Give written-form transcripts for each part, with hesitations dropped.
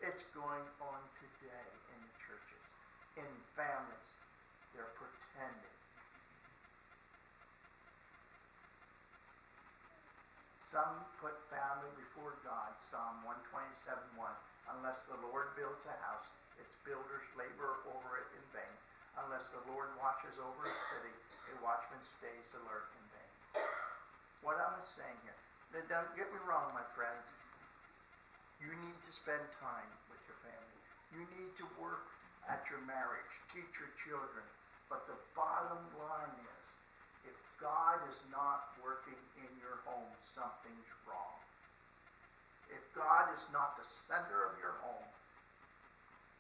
It's going on today in the churches, in families. They're pretending. Some put family before God. Psalm 127:1. Unless the Lord builds a house, its builders labor over it in vain. Unless the Lord watches over a city, a watchman stays alert in vain. What am I saying here? Now, don't get me wrong, my friends. You need to spend time with your family. You need to work at your marriage, teach your children. But the bottom line is, if God is not working in your home, something's wrong. If God is not the center of your home,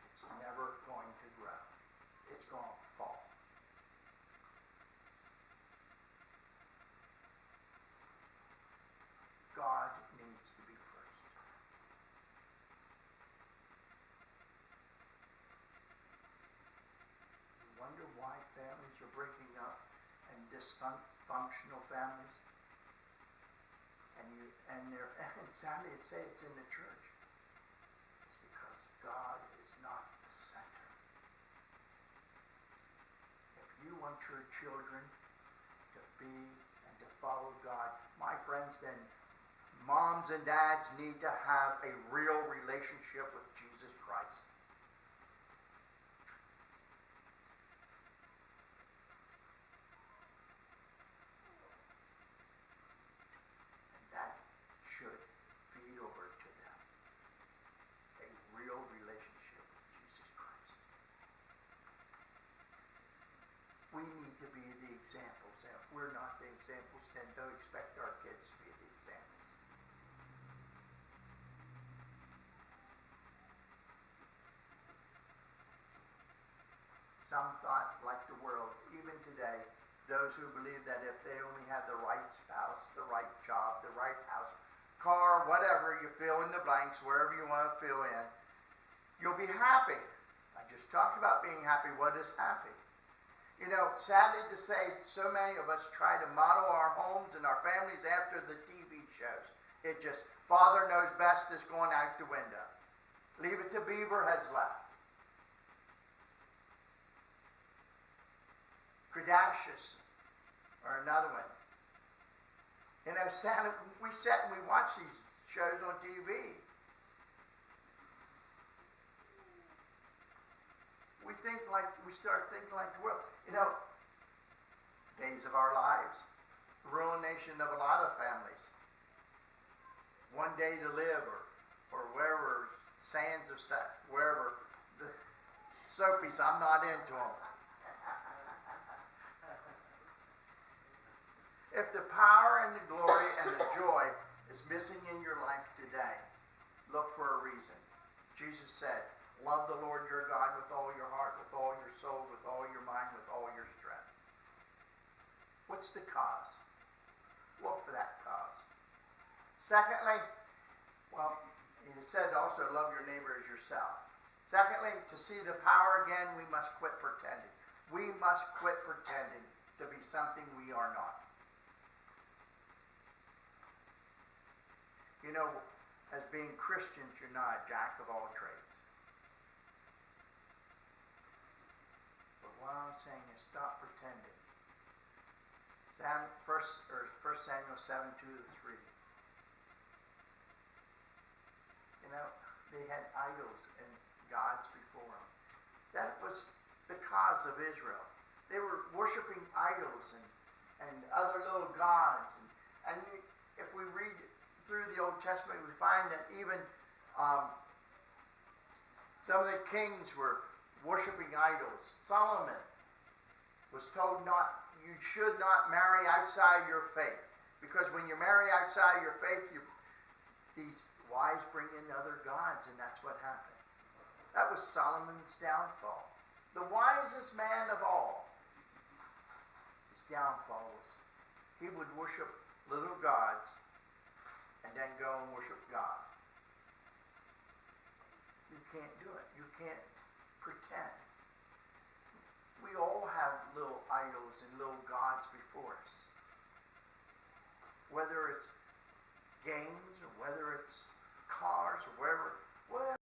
it's never going to grow. It's going to fall. God needs to be first. You wonder why families are breaking up and dysfunctional families? And sadly to say it's in the church. It's because God is not the center. If you want your children to be and to follow God, my friends, then moms and dads need to have a real relationship with Jesus Christ. And that should feed over to them. A real relationship with Jesus Christ. We need to be the examples. And if we're not the examples, then don't expect our kids to be the examples. Some thought, like the world, even today, those who believe that if they only have the right spouse, the right job, the right house, car, whatever, you fill in the blanks, wherever you want to fill in, you'll be happy. I just talked about being happy. What is happy? You know, sadly to say, so many of us try to model our homes and our families after the TV shows. It just, Father knows best is going out the window. Leave it to Beaver has left. Kardashians, or another one. You know, sadly, we sit and we watch these shows on TV. We start thinking like the world. You know, Days of Our Lives, ruination of a lot of families. One Day to Live, or wherever, Sands of Sex, wherever. The soapies, I'm not into them. If the power and the glory and the joy is missing in your life today, look for a reason. Jesus said, love the Lord your God with all your heart, with all your soul, with all your mind, with all your strength. What's the cause? Look for that cause. Secondly, well, it said also love your neighbor as yourself. Secondly, to see the power again, we must quit pretending. We must quit pretending to be something we are not. You know, as being Christians, you're not a jack of all trades. But what I'm saying is stop pretending. 1 Samuel 7:2-3. You know, they had idols and gods before them. That was the cause of Israel. They were worshiping idols and other little gods. And if we read through the Old Testament, we find that even some of the kings were worshiping idols. Solomon was told you should not marry outside your faith, because when you marry outside your faith, these wives bring in other gods, and that's what happened. That was Solomon's downfall. The wisest man of all, his downfall was he would worship little gods and then go and worship God. You can't do it. You can't pretend. We all have little idols and little gods before us. Whether it's games or whether it's